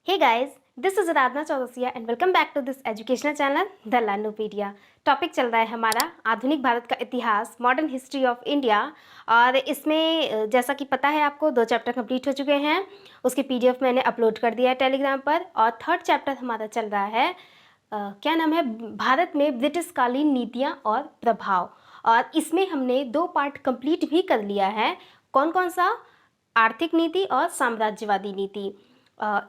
Hey guys, this is Aradhana Chaurasia and welcome back to this educational channel the Learnopedia. Topic चल रहा है हमारा आधुनिक भारत का इतिहास, मॉडर्न हिस्ट्री ऑफ इंडिया। और इसमें जैसा कि पता है आपको 2 चैप्टर कंप्लीट हो चुके हैं। उसके पीडीएफ मैंने अपलोड कर दिया है टेलीग्राम पर। और थर्ड चैप्टर हमारा चल रहा है क्या नाम है, भारत में ब्रिटिशकालीन नीतियाँ और प्रभाव। और इसमें हमने 2 पार्ट कंप्लीट भी कर लिया है। कौन कौन सा? आर्थिक नीति और साम्राज्यवादी नीति।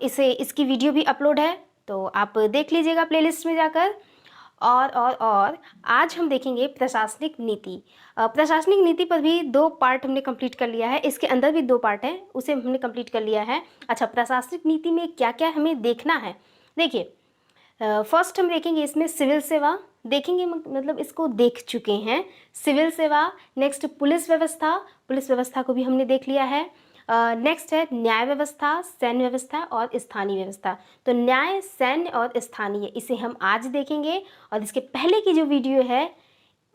इसकी वीडियो भी अपलोड है, तो आप देख लीजिएगा प्लेलिस्ट में जाकर। और आज हम देखेंगे प्रशासनिक नीति। प्रशासनिक नीति पर भी 2 पार्ट हमने कंप्लीट कर लिया है। इसके अंदर भी 2 पार्ट हैं, उसे हमने कंप्लीट कर लिया है। अच्छा, प्रशासनिक नीति में क्या क्या हमें देखना है, देखिए। फर्स्ट हम देखेंगे इसमें सिविल सेवा देखेंगे, मतलब इसको देख चुके हैं सिविल सेवा। नेक्स्ट पुलिस व्यवस्था, पुलिस व्यवस्था को भी हमने देख लिया है। नेक्स्ट है न्याय व्यवस्था, सैन्य व्यवस्था और स्थानीय व्यवस्था। तो न्याय, सैन्य और स्थानीय, इसे हम आज देखेंगे। और इसके पहले की जो वीडियो है,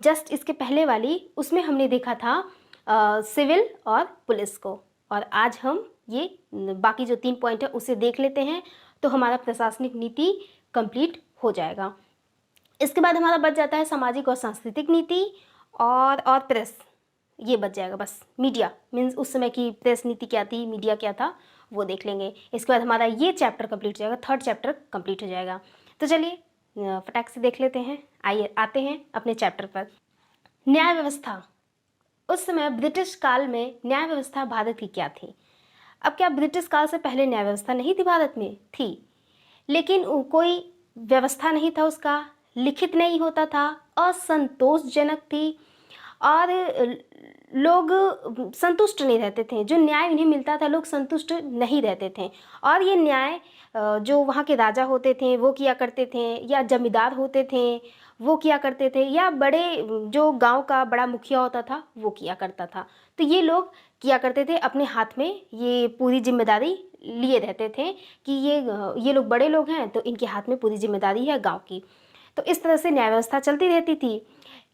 जस्ट इसके पहले वाली, उसमें हमने देखा था सिविल और पुलिस को। और आज हम ये बाकी जो 3 पॉइंट है उसे देख लेते हैं, तो हमारा प्रशासनिक नीति कंप्लीट हो जाएगा। इसके बाद हमारा बच जाता है सामाजिक और सांस्कृतिक नीति और प्रेस, ये बच जाएगा बस। मीडिया मीन्स उस समय की प्रेस नीति क्या थी, मीडिया क्या था, वो देख लेंगे। इसके बाद हमारा ये चैप्टर कंप्लीट हो जाएगा, थर्ड चैप्टर कंप्लीट हो जाएगा। तो चलिए फटाक से देख लेते हैं। आइए आते हैं अपने चैप्टर पर। न्याय व्यवस्था। उस समय ब्रिटिश काल में न्याय व्यवस्था भारत की क्या थी? अब क्या ब्रिटिश काल से पहले न्याय व्यवस्था नहीं थी? भारत में थी, लेकिन कोई व्यवस्था नहीं था उसका, लिखित नहीं होता था, असंतोषजनक थी और लोग संतुष्ट नहीं रहते थे। जो न्याय उन्हें मिलता था, लोग संतुष्ट नहीं रहते थे। और ये न्याय जो वहाँ के राजा होते थे वो किया करते थे, या जमींदार होते थे वो किया करते थे, या बड़े जो गांव का बड़ा मुखिया होता था वो किया करता था। तो ये लोग किया करते थे, अपने हाथ में ये पूरी जिम्मेदारी लिए रहते थे कि ये लोग बड़े लोग हैं, तो इनके हाथ में पूरी जिम्मेदारी है गाँव की। तो इस तरह से न्याय व्यवस्था चलती रहती थी।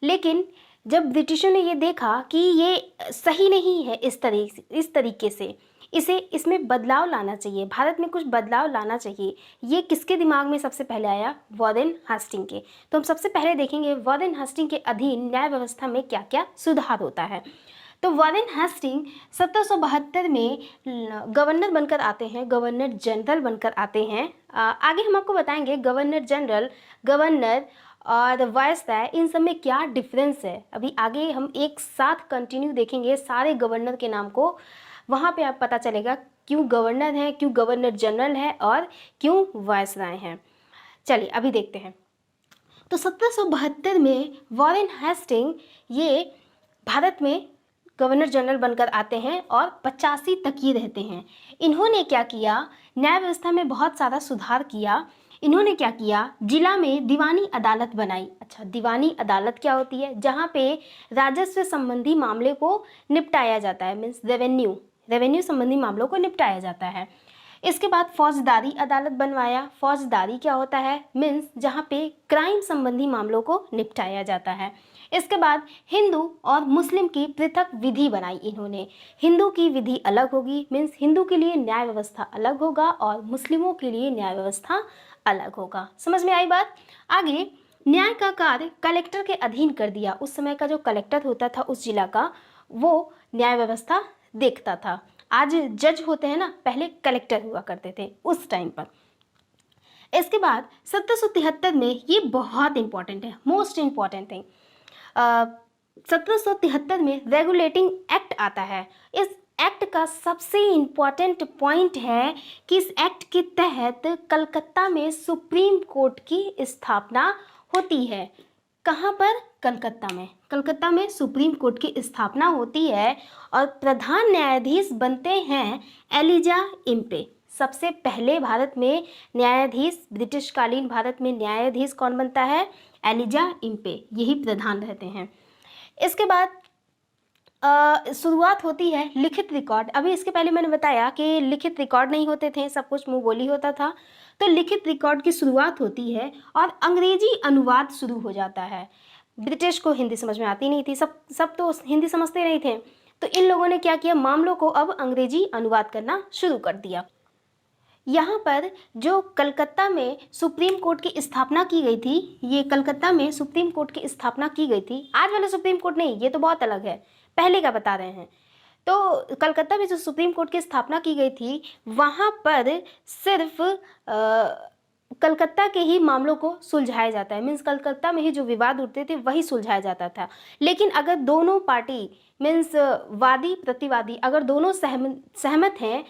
लेकिन जब ब्रिटिशों ने ये देखा कि ये सही नहीं है इस तरीके से, इसमें बदलाव लाना चाहिए, भारत में कुछ बदलाव लाना चाहिए, ये किसके दिमाग में सबसे पहले आया? वॉरेन हेस्टिंग के। तो हम सबसे पहले देखेंगे वॉरेन हेस्टिंग के अधीन न्याय व्यवस्था में क्या क्या सुधार होता है। तो वॉरेन हेस्टिंग 1772 में गवर्नर बनकर आते हैं, गवर्नर जनरल बनकर आते हैं। आगे हम आपको बताएंगे गवर्नर जनरल, गवर्नर और वायसराय, इन सब में क्या डिफरेंस है। अभी आगे हम एक साथ कंटिन्यू देखेंगे सारे गवर्नर के नाम को, वहाँ पे आप पता चलेगा क्यों गवर्नर है, क्यों गवर्नर जनरल है और क्यों वायसराय हैं। चलिए अभी देखते हैं। तो 1772 में वॉरेन हेस्टिंग ये भारत में गवर्नर जनरल बनकर आते हैं और 85 तक ही रहते हैं। इन्होंने क्या किया? न्याय व्यवस्था में बहुत सारा सुधार किया। इन्होंने क्या किया? जिला में दीवानी अदालत बनाई। अच्छा, दीवानी अदालत क्या होती है? जहाँ पे राजस्व संबंधी मामले को निपटाया जाता है, मीन्स रेवेन्यू संबंधी मामलों को निपटाया जाता है। इसके बाद फौजदारी अदालत बनवाया। फौजदारी क्या होता है? मीन्स जहाँ पे क्राइम संबंधी मामलों को निपटाया जाता है। इसके बाद हिंदू और मुस्लिम की पृथक विधि बनाई इन्होंने। हिंदू की विधि अलग होगी, मीन्स हिंदू के लिए न्याय व्यवस्था अलग होगा और मुस्लिमों के लिए न्याय व्यवस्था अलग होगा। समझ में आई बात? आगे न्याय का कार्य कलेक्टर के अधीन कर दिया। उस समय का जो कलेक्टर होता था उस जिला का, वो न्याय व्यवस्था देखता था। आज जज होते हैं ना, पहले कलेक्टर हुआ करते थे उस टाइम पर। इसके बाद 1773 में, ये बहुत इंपॉर्टेंट है, मोस्ट इंपॉर्टेंट थिंग, 1773 में रेगुलेटिंग एक्ट आता है। इस एक्ट का सबसे इम्पॉर्टेंट पॉइंट है कि इस एक्ट के तहत कलकत्ता में सुप्रीम कोर्ट की स्थापना होती है। कहाँ पर? कलकत्ता में सुप्रीम कोर्ट की स्थापना होती है और प्रधान न्यायाधीश बनते हैं एलिजा इम्पे। सबसे पहले भारत में न्यायाधीश, ब्रिटिशकालीन भारत में न्यायाधीश कौन बनता है? एलिजा इम्पे, यही प्रधान रहते हैं। इसके बाद शुरुआत होती है लिखित रिकॉर्ड। अभी इसके पहले मैंने बताया कि लिखित रिकॉर्ड नहीं होते थे, सब कुछ मुंह बोली होता था। तो लिखित रिकॉर्ड की शुरुआत होती है और अंग्रेजी अनुवाद शुरू हो जाता है। ब्रिटिश को हिंदी समझ में आती नहीं थी, सब तो हिंदी समझते नहीं थे। तो इन लोगों ने क्या किया? मामलों को अब अंग्रेजी अनुवाद करना शुरू कर दिया। यहाँ पर जो कलकत्ता में सुप्रीम कोर्ट की स्थापना की गई थी, ये कलकत्ता में सुप्रीम कोर्ट की स्थापना की गई थी। आज वाला सुप्रीम कोर्ट नहीं, ये तो बहुत अलग है, पहले का बता रहे हैं। तो कलकत्ता में जो सुप्रीम कोर्ट की स्थापना की गई थी, वहाँ पर सिर्फ कलकत्ता के ही मामलों को सुलझाया जाता है। मीन्स कलकत्ता में ही जो विवाद उठते थे वही सुलझाया जाता था। लेकिन अगर दोनों पार्टी मीन्स वादी प्रतिवादी अगर दोनों सहमत हैं,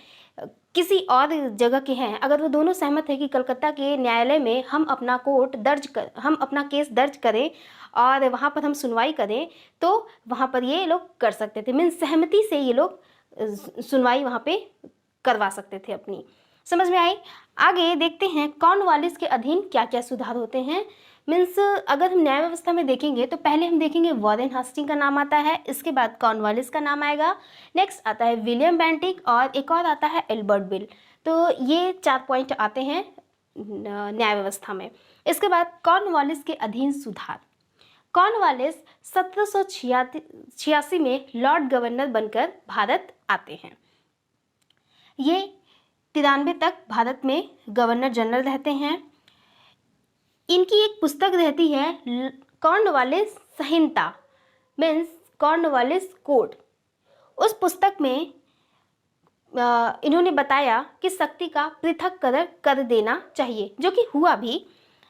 किसी और जगह के हैं, अगर वो दोनों सहमत हैं कि कलकत्ता के न्यायालय में हम अपना हम अपना केस दर्ज करें और वहाँ पर हम सुनवाई करें, तो वहाँ पर ये लोग कर सकते थे। मीन्स सहमति से ये लोग सुनवाई वहाँ पे करवा सकते थे अपनी। समझ में आई? आगे देखते हैं कॉर्नवालिस के अधीन क्या क्या सुधार होते हैं। मीन्स अगर हम न्याय व्यवस्था में देखेंगे तो पहले हम देखेंगे वॉरेन हास्टिंग का नाम आता है, इसके बाद कॉर्नवालिस का नाम आएगा, नेक्स्ट आता है विलियम बेंटिक और एक और आता है एल्बर्ट बिल। तो ये 4 पॉइंट आते हैं न्याय व्यवस्था में। इसके बाद कॉर्नवालिस के अधीन सुधार। कॉर्नवालिस 1786 में लॉर्ड गवर्नर बनकर भारत आते हैं। ये 93 तक भारत में गवर्नर जनरल रहते हैं। इनकी एक पुस्तक रहती है कॉर्नवालिस संहिता, मीन्स कॉर्नवालिस कोड। उस पुस्तक में इन्होंने बताया कि शक्ति का पृथक्करण कर देना चाहिए, जो कि हुआ भी।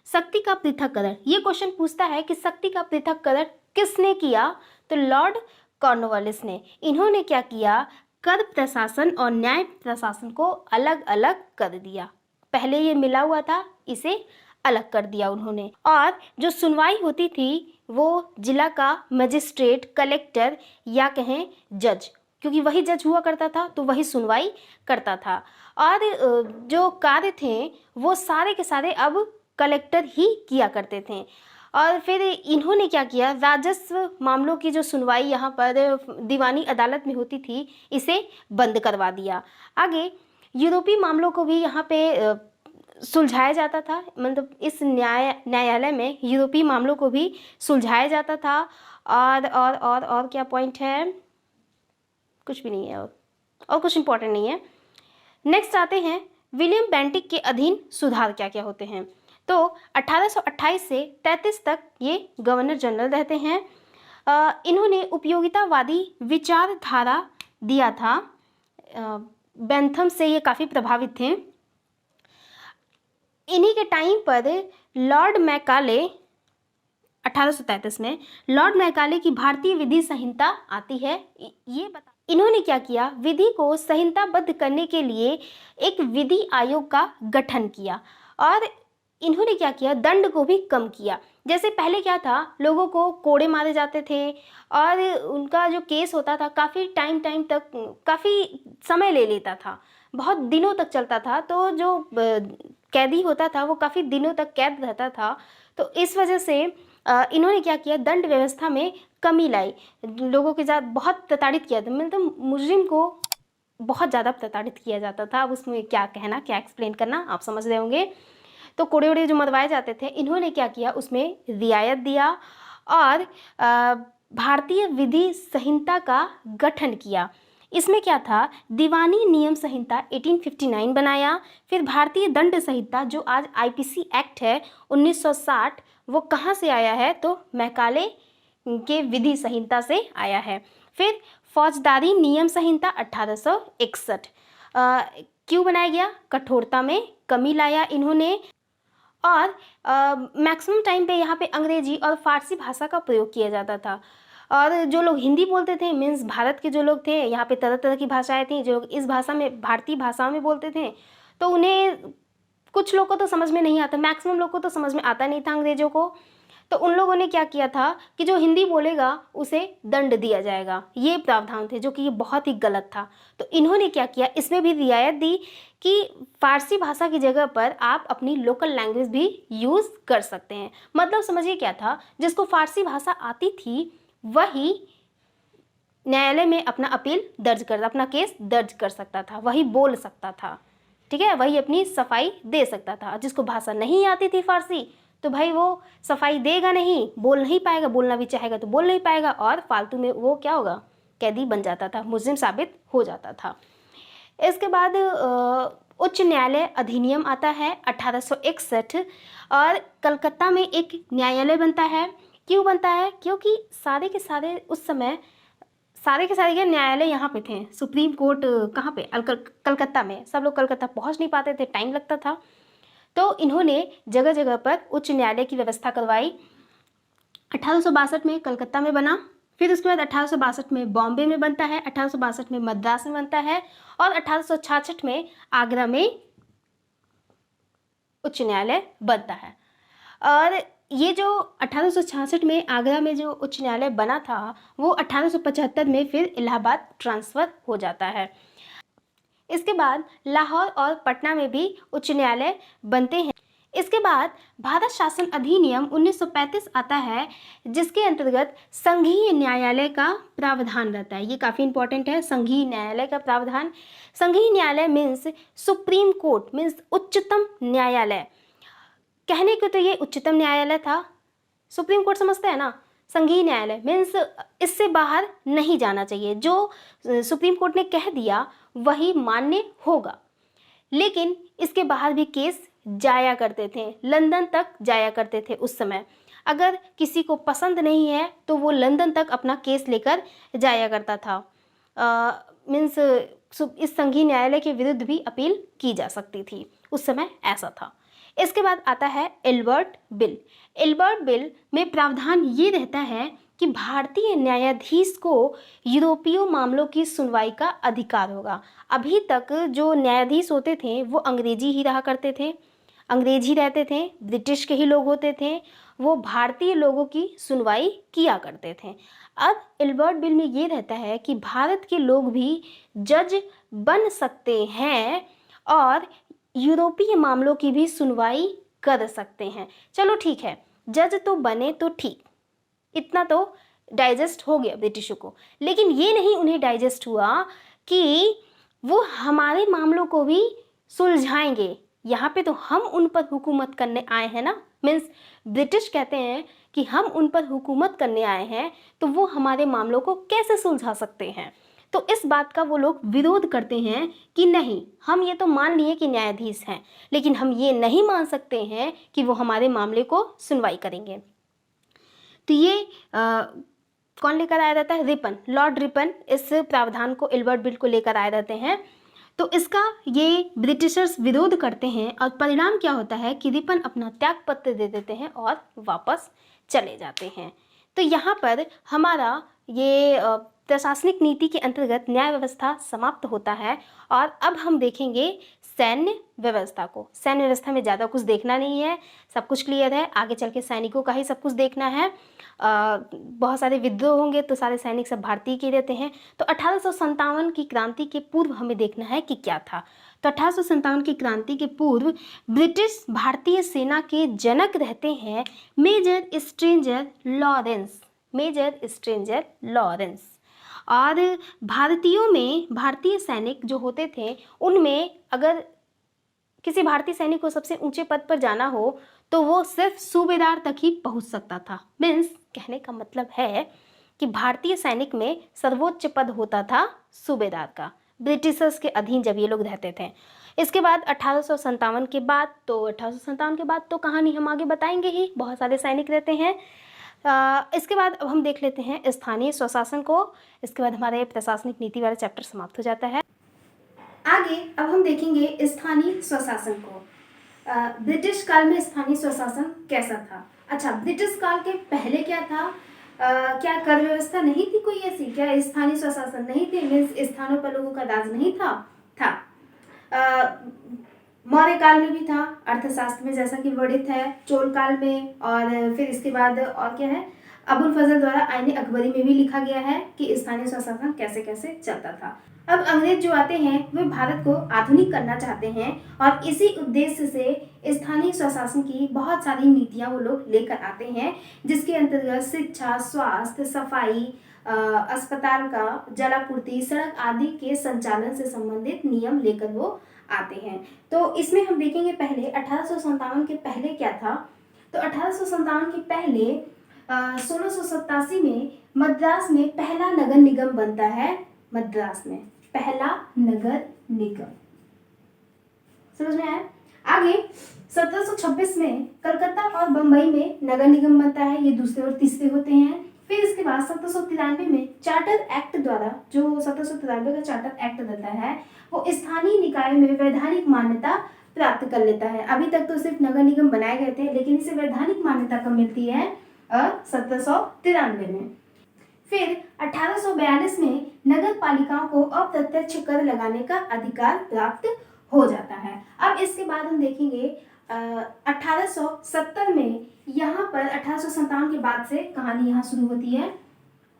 शक्ति का पृथक्करण, ये क्वेश्चन पूछता है कि शक्ति का पृथक्करण किसने किया, तो लॉर्ड कॉर्नवालिस ने। इन्होंने क्या किया, कर प्रशासन और न्याय प्रशासन को अलग अलग कर दिया। पहले ये मिला हुआ था, इसे अलग कर दिया उन्होंने। और जो सुनवाई होती थी वो जिला का मजिस्ट्रेट, कलेक्टर या कहें जज, क्योंकि वही जज हुआ करता था तो वही सुनवाई करता था। और जो कार्य थे वो सारे के सारे अब कलेक्टर ही किया करते थे। और फिर इन्होंने क्या किया, राजस्व मामलों की जो सुनवाई यहाँ पर दीवानी अदालत में होती थी, इसे बंद करवा दिया। आगे यूरोपीय मामलों को भी यहाँ पे सुलझाया जाता था। मतलब इस न्यायालय में यूरोपीय मामलों को भी सुलझाया जाता था। और क्या पॉइंट है, कुछ भी नहीं है और कुछ इंपॉर्टेंट नहीं है। नेक्स्ट आते हैं विलियम बेंटिक के अधीन सुधार क्या क्या होते हैं। तो 1828 से 33 तक ये गवर्नर जनरल रहते हैं। इन्होंने उपयोगितावादी विचारधारा दिया था। बेंथम से ये काफ़ी प्रभावित थे। इन्हीं के टाइम पर लॉर्ड मैकाले 1833 में लॉर्ड मैकाले की भारतीय विधि संहिता आती है। ये बता इन्होंने क्या किया, विधि को संहिताबद्ध करने के लिए एक विधि आयोग का गठन किया। और इन्होंने क्या किया, दंड को भी कम किया। जैसे पहले क्या था, लोगों को कोड़े मारे जाते थे और उनका जो केस होता था काफ़ी टाइम तक, काफ़ी समय ले लेता था, बहुत दिनों तक चलता था। तो जो कैदी होता था वो काफ़ी दिनों तक कैद रहता था। तो इस वजह से इन्होंने क्या किया, दंड व्यवस्था में कमी लाई। लोगों के साथ बहुत प्रताड़ित किया था, मतलब मुजरिम को बहुत ज़्यादा प्रताड़ित किया जाता था। अब उसमें क्या कहना, क्या एक्सप्लेन करना, आप समझ रहे होंगे। तो कोड़े वोड़े जो मरवाए जाते थे, इन्होंने क्या किया, उसमें रियायत दिया और भारतीय विधि संहिता का गठन किया। इसमें क्या था, दीवानी नियम संहिता 1859 बनाया। फिर भारतीय दंड संहिता जो आज आईपीसी एक्ट है 1960, वो कहाँ से आया है, तो मैकाले के विधि संहिता से आया है। फिर फौजदारी नियम संहिता 1861 क्यों बनाया गया, कठोरता में कमी लाया इन्होंने। और मैक्सिमम टाइम पे यहाँ पे अंग्रेजी और फारसी भाषा का प्रयोग किया जाता था। और जो लोग हिंदी बोलते थे, मीन्स भारत के जो लोग थे, यहाँ पे तरह तरह की भाषाएं थी, जो लोग इस भाषा में, भारतीय भाषाओं में बोलते थे, तो उन्हें कुछ लोग को तो समझ में नहीं आता, मैक्सिमम लोग को तो समझ में आता नहीं था अंग्रेजों को। तो उन लोगों ने क्या किया था कि जो हिंदी बोलेगा उसे दंड दिया जाएगा, ये प्रावधान थे, जो कि ये बहुत ही गलत था। तो इन्होंने क्या किया, इसमें भी रियायत दी कि फारसी भाषा की जगह पर आप अपनी लोकल लैंग्वेज भी यूज़ कर सकते हैं। मतलब समझिए क्या था, जिसको फारसी भाषा आती थी वही न्यायालय में अपना केस दर्ज कर सकता था, वही बोल सकता था, ठीक है, वही अपनी सफाई दे सकता था। जिसको भाषा नहीं आती थी फारसी, तो भाई वो सफाई देगा नहीं, बोल नहीं पाएगा, बोलना भी चाहेगा तो बोल नहीं पाएगा, और फालतू में वो क्या होगा, कैदी बन जाता था, मुजरिम साबित हो जाता था। इसके बाद उच्च न्यायालय अधिनियम आता है 1861 और कलकत्ता में एक न्यायालय बनता है। क्यों बनता है? क्योंकि सारे के सारे उस समय सारे के सारे के न्यायालय यहाँ पे थे। सुप्रीम कोर्ट कहाँ पे? कलकत्ता में। सब लोग कलकत्ता पहुँच नहीं पाते थे, टाइम लगता था, तो इन्होंने जगह जगह पर उच्च न्यायालय की व्यवस्था करवाई। 1862 में कलकत्ता में बना, फिर उसके बाद 1862 में बॉम्बे में बनता है, 1862 में मद्रास में बनता है और 1866 में आगरा में उच्च न्यायालय बनता है। और ये जो 1866 में आगरा में जो उच्च न्यायालय बना था वो 1875 में फिर इलाहाबाद ट्रांसफ़र हो जाता है। इसके बाद लाहौर और पटना में भी उच्च न्यायालय बनते हैं। इसके बाद भारत शासन अधिनियम 1935 आता है, जिसके अंतर्गत संघीय न्यायालय का प्रावधान रहता है। ये काफ़ी इंपॉर्टेंट है, संघीय न्यायालय का प्रावधान। संघीय न्यायालय मीन्स सुप्रीम कोर्ट, मीन्स उच्चतम न्यायालय। कहने को तो ये उच्चतम न्यायालय था, सुप्रीम कोर्ट समझते हैं ना। संघीय न्यायालय मीन्स इससे बाहर नहीं जाना चाहिए, जो सुप्रीम कोर्ट ने कह दिया वही मान्य होगा। लेकिन इसके बाहर भी केस जाया करते थे, लंदन तक जाया करते थे उस समय। अगर किसी को पसंद नहीं है तो वो लंदन तक अपना केस लेकर जाया करता था। मीन्स इस संघीय न्यायालय के विरुद्ध भी अपील की जा सकती थी, उस समय ऐसा था। इसके बाद आता है एल्बर्ट बिल। एल्बर्ट बिल में प्रावधान ये रहता है कि भारतीय न्यायाधीश को यूरोपीय मामलों की सुनवाई का अधिकार होगा। अभी तक जो न्यायाधीश होते थे वो अंग्रेजी ही रहा करते थे, अंग्रेज ही रहते थे, ब्रिटिश के ही लोग होते थे, वो भारतीय लोगों की सुनवाई किया करते थे। अब एल्बर्ट बिल में ये रहता है कि भारत के लोग भी जज बन सकते हैं और यूरोपीय मामलों की भी सुनवाई कर सकते हैं। चलो ठीक है, जज तो बने तो ठीक, इतना तो डाइजेस्ट हो गया ब्रिटिशों को, लेकिन ये नहीं उन्हें डाइजेस्ट हुआ कि वो हमारे मामलों को भी सुलझाएंगे। यहाँ पे तो हम उन पर हुकूमत करने आए हैं ना, मीन्स ब्रिटिश कहते हैं कि हम उन पर हुकूमत करने आए हैं, तो वो हमारे मामलों को कैसे सुलझा सकते हैं। तो इस बात का वो लोग विरोध करते हैं कि नहीं, हम ये तो मान लिए कि न्यायाधीश हैं, लेकिन हम ये नहीं मान सकते हैं कि वो हमारे मामले को सुनवाई करेंगे। तो ये कौन लेकर आया रहता है? रिपन, लॉर्ड रिपन इस प्रावधान को, एल्बर्ट बिल को लेकर आए रहते हैं। तो इसका ये ब्रिटिशर्स विरोध करते हैं और परिणाम क्या होता है कि रिपन अपना त्याग पत्र दे देते हैं और वापस चले जाते हैं। तो यहाँ पर हमारा ये प्रशासनिक नीति के अंतर्गत न्याय व्यवस्था समाप्त होता है। और अब हम देखेंगे सैन्य व्यवस्था को। सैन्य व्यवस्था में ज़्यादा कुछ देखना नहीं है, सब कुछ क्लियर है। आगे चल के सैनिकों का ही सब कुछ देखना है। बहुत सारे विद्रोह होंगे तो सारे सैनिक सब भारतीय के रहते हैं। तो 1857 की क्रांति के पूर्व हमें देखना है कि क्या था। तो 1857 की क्रांति के पूर्व ब्रिटिश भारतीय सेना के जनक रहते हैं major Stringer Lawrence, major Stringer Lawrence. और भारतीयों में, भारतीय सैनिक जो होते थे उनमें अगर किसी भारतीय सैनिक को सबसे ऊंचे पद पर जाना हो तो वो सिर्फ सूबेदार तक ही पहुंच सकता था। मीन्स कहने का मतलब है कि भारतीय सैनिक में सर्वोच्च पद होता था सूबेदार का, ब्रिटिशर्स के अधीन जब ये लोग रहते थे। इसके बाद 1857 के बाद, तो 1857 के बाद तो कहानी हम आगे बताएंगे ही, बहुत सारे सैनिक रहते हैं। इसके बाद अब हम देख लेते हैं स्थानीय स्वशासन को। इसके बाद हमारे प्रशासनिक नीति वाला चैप्टर समाप्त हो जाता है। आगे अब हम देखेंगे स्थानीय स्वशासन को। ब्रिटिश काल में स्थानीय स्वशासन कैसा था? अच्छा, ब्रिटिश काल के पहले क्या था? क्या कर व्यवस्था नहीं थी कोई ऐसी? क्या स्थानीय स्वशासन नहीं थे? मीन्स स्थानों पर लोगों का राज नहीं था? मौर्य काल में भी था, अर्थशास्त्र में जैसा कि वर्णित है, चोल काल में, और फिर इसके बाद और क्या है, अबुल फजल द्वारा आईने अकबरी में भी लिखा गया है कि स्थानीय स्वशासन कैसे कैसे चलता था। अब अंग्रेज जो आते हैं वे भारत को आधुनिक करना चाहते हैं और इसी उद्देश्य से स्थानीय स्वशासन की बहुत सारी नीतियां वो लोग लेकर आते हैं, जिसके अंतर्गत शिक्षा, स्वास्थ्य, सफाई, अस्पताल का जलापूर्ति, सड़क आदि के संचालन से संबंधित नियम लेकर वो आते हैं। तो इसमें हम देखेंगे पहले 1857 के पहले क्या था। तो 1857 के पहले 1687 में मद्रास में पहला नगर निगम बनता है। मद्रास में पहला नगर निगम, समझ में आया। आगे 1726 में कलकत्ता और बम्बई में नगर निगम बनता है, ये दूसरे और तीसरे होते हैं। फिर इसके बाद 1793 में चार्टर एक्ट द्वारा, जो 1793 का चार्टर एक्ट देता है, वो स्थानीय निकाय में वैधानिक मान्यता प्राप्त कर लेता है। अभी तक तो सिर्फ नगर निगम बनाए गए थे, लेकिन इसे वैधानिक मान्यता कब मिलती है? 1793 में। फिर 1842 में नगर पालिकाओं को अप्रत्यक्ष कर लगाने का अधिकार प्राप्त हो जाता है। अब इसके बाद हम देखेंगे 1870 में, यहाँ पर 1857 के बाद से कहानी यहाँ शुरू होती है।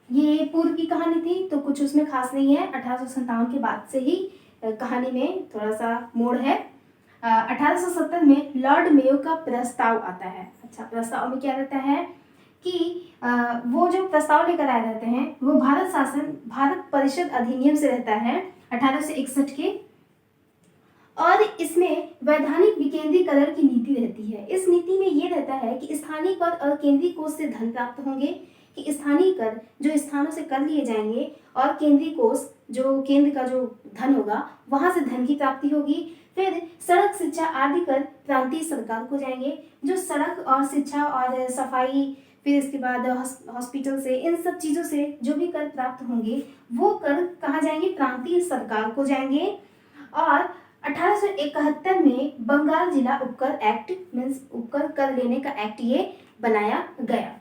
ये पूर्व की कहानी थी तो कुछ उसमें खास नहीं है, 1857 के बाद से ही कहानी में थोड़ा सा मोड़ है। 1870 में लॉर्ड मेयो का प्रस्ताव आता है। अच्छा, प्रस्ताव में क्या रहता है कि वो जो प्रस्ताव लेकर आए रहते हैं वो भारत परिषद अधिनियम से रहता है 1861 के, और इसमें वैधानिक विकेंद्रीकरण की नीति रहती है। इस नीति में ये रहता है कि स्थानीय कर और केंद्रीय कोष से धन प्राप्त होंगे, कि स्थानीय कर जो स्थानों से कर लिए जाएंगे और केंद्रीय कोष जो केंद्र का जो धन होगा वहां से धन की प्राप्ति होगी। फिर सड़क, शिक्षा आदि कर प्रांतीय सरकार को जाएंगे। जो सड़क और शिक्षा और सफाई, फिर इसके बाद हॉस्पिटल से, इन सब चीज़ों से जो भी कर प्राप्त होंगे वो कर कहाँ जाएंगे? प्रांतीय सरकार को जाएंगे। और 1871 में बंगाल जिला उपकर एक्ट, मीन्स उपकर कर लेने का एक्ट ये बनाया गया।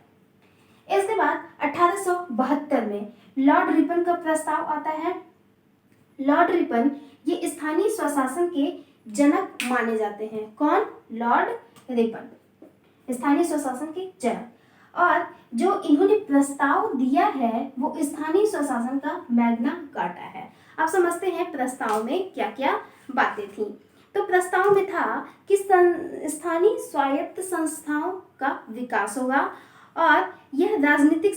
इसके बाद 1872 में लॉर्ड रिपन का प्रस्ताव आता है। लॉर्ड रिपन ये स्थानीय स्वशासन के जनक माने जाते हैं। कौन? लॉर्ड रिपन, स्थानीय स्वशासन के जनक। और जो इन्होंने प्रस्ताव दिया है वो स्थानीय स्वशासन का मैग्ना कार्टा है। आप समझते हैं प्रस्ताव में क्या क्या बातें थी। तो प्रस्ताव में था कि स्थानीय स्वायत्त संस्थाओं का विकास होगा और यह राजनीतिक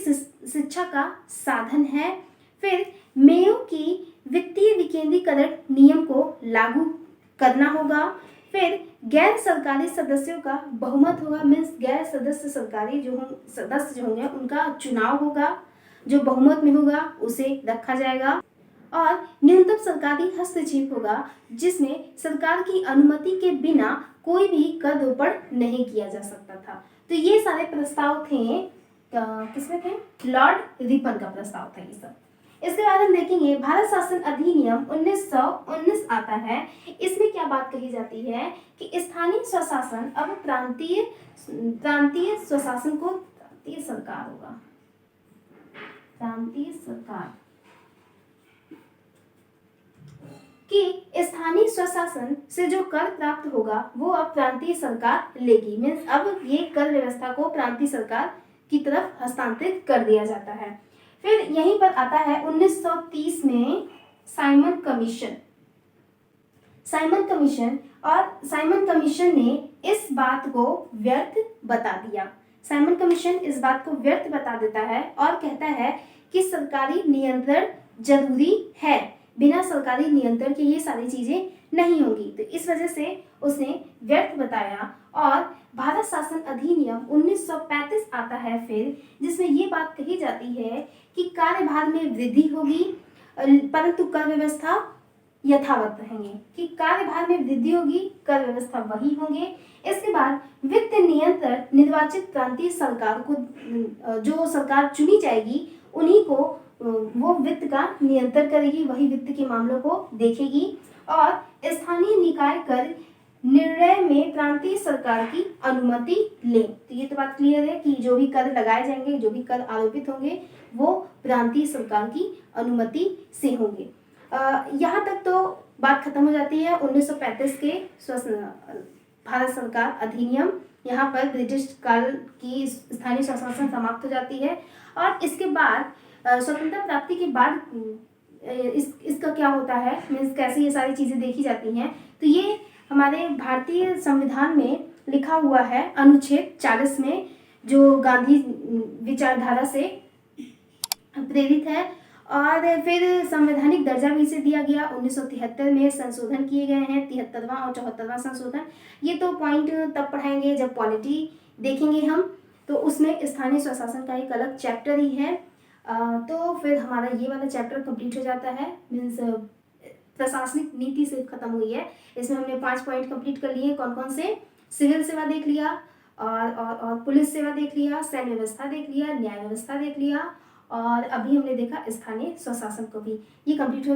शिक्षा का साधन है। फिर मेयो की वित्तीय विकेंद्रीकरण नियम को लागू करना होगा। फिर गैर सरकारी सदस्यों का बहुमत होगा, मीन्स गैर सदस्य सरकारी जो सदस्य जो होंगे उनका चुनाव होगा, जो बहुमत में होगा उसे रखा जाएगा। और न्यूनतम सरकारी हस्तक्षेप होगा, जिसमें सरकार की अनुमति के बिना कोई भी कर रोपण नहीं किया जा सकता था। तो ये सारे प्रस्ताव थे, किसमें थे? लॉर्ड रिपन का प्रस्ताव था ये सब। इसके बाद हम देखेंगे भारत शासन अधिनियम 1919 आता है। इसमें क्या बात कही जाती है कि स्थानीय स्वशासन अब प्रांतीय स्वशासन को प्रांतीय सरकार होगा, प्रांतीय सरकार, कि स्थानीय स्वशासन से जो कर प्राप्त होगा वो अब प्रांतीय सरकार लेगी। मीन्स अब ये कर व्यवस्था को प्रांतीय सरकार की तरफ हस्तांतरित कर दिया जाता है। फिर यहीं पर आता है 1930 में साइमन कमीशन। साइमन कमीशन, और साइमन कमीशन ने इस बात को व्यर्थ बता दिया। साइमन कमीशन इस बात को व्यर्थ बता देता है और कहता है कि सरकारी नियंत्रण जरूरी है, बिना सरकारी नियंत्रण के ये सारी चीजें नहीं होंगी। तो इस वजह से उसने व्यर्थ बताया। और भारत शासन अधिनियम 1935 आता है फिर, जिसमें ये बात कही जाती है कि कार्यभार में वृद्धि होगी परंतु कर व्यवस्था यथावत रहेंगे, कि कार्यभार में वृद्धि होगी, कर व्यवस्था वही होंगे। इसके बाद वित्त नियंत्रण निर्वाचित प्रांतीय सरकार को, जो सरकार चुनी जाएगी उन्हीं को वो वित्त का नियंत्रण करेगी, वही वित्त के मामलों को देखेगी। और स्थानीय निकाय कर निर्णय में प्रांतीय सरकार की अनुमति ले। तो ये तो बात क्लियर है कि जो भी कर लगाए जाएंगे, जो भी कर आरोपित होंगे वो प्रांतीय सरकार की अनुमति से होंगे। यहाँ तक तो बात खत्म हो जाती है 1935 के भारत सरकार अधिनियम। यहाँ पर ब्रिटिश काल की स्थानीय स्वशासन समाप्त हो जाती है। और इसके बाद स्वतंत्रता प्राप्ति के बाद इसका क्या होता है, मीन्स कैसे ये सारी चीज़ें देखी जाती हैं। तो ये हमारे भारतीय संविधान में लिखा हुआ है अनुच्छेद 40 में, जो गांधी विचारधारा से प्रेरित है। और फिर संवैधानिक दर्जा भी इसे दिया गया। 1973 में संशोधन किए गए हैं, 73वां और 74वां संशोधन। ये तो पॉइंट तब पढ़ाएंगे जब पॉलिटी देखेंगे हम, तो उसमें स्थानीय स्वशासन का एक अलग चैप्टर ही है। तो फिर हमारा ये वाला चैप्टर कंप्लीट हो जाता है, मीन्स प्रशासनिक नीति से खत्म हुई है। इसमें हमने 5 पॉइंट कंप्लीट कर लिए। कौन कौन से? सिविल सेवा देख लिया, और पुलिस सेवा देख लिया, सैन्य व्यवस्था देख लिया, न्याय व्यवस्था देख लिया, और अभी हमने देखा स्थानीय स्वशासन को भी। ये कंप्लीट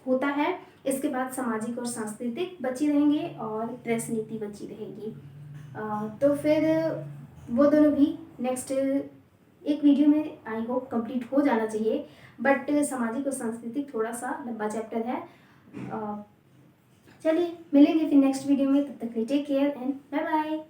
होता है। इसके बाद सामाजिक और सांस्कृतिक बची रहेंगे और प्रेस नीति बची रहेगी। तो फिर वो दोनों भी नेक्स्ट एक वीडियो में आई होप कंप्लीट हो जाना चाहिए, बट सामाजिक और सांस्कृतिक थोड़ा सा लंबा चैप्टर है। चलिए मिलेंगे फिर नेक्स्ट वीडियो में, तब तक take care and bye bye.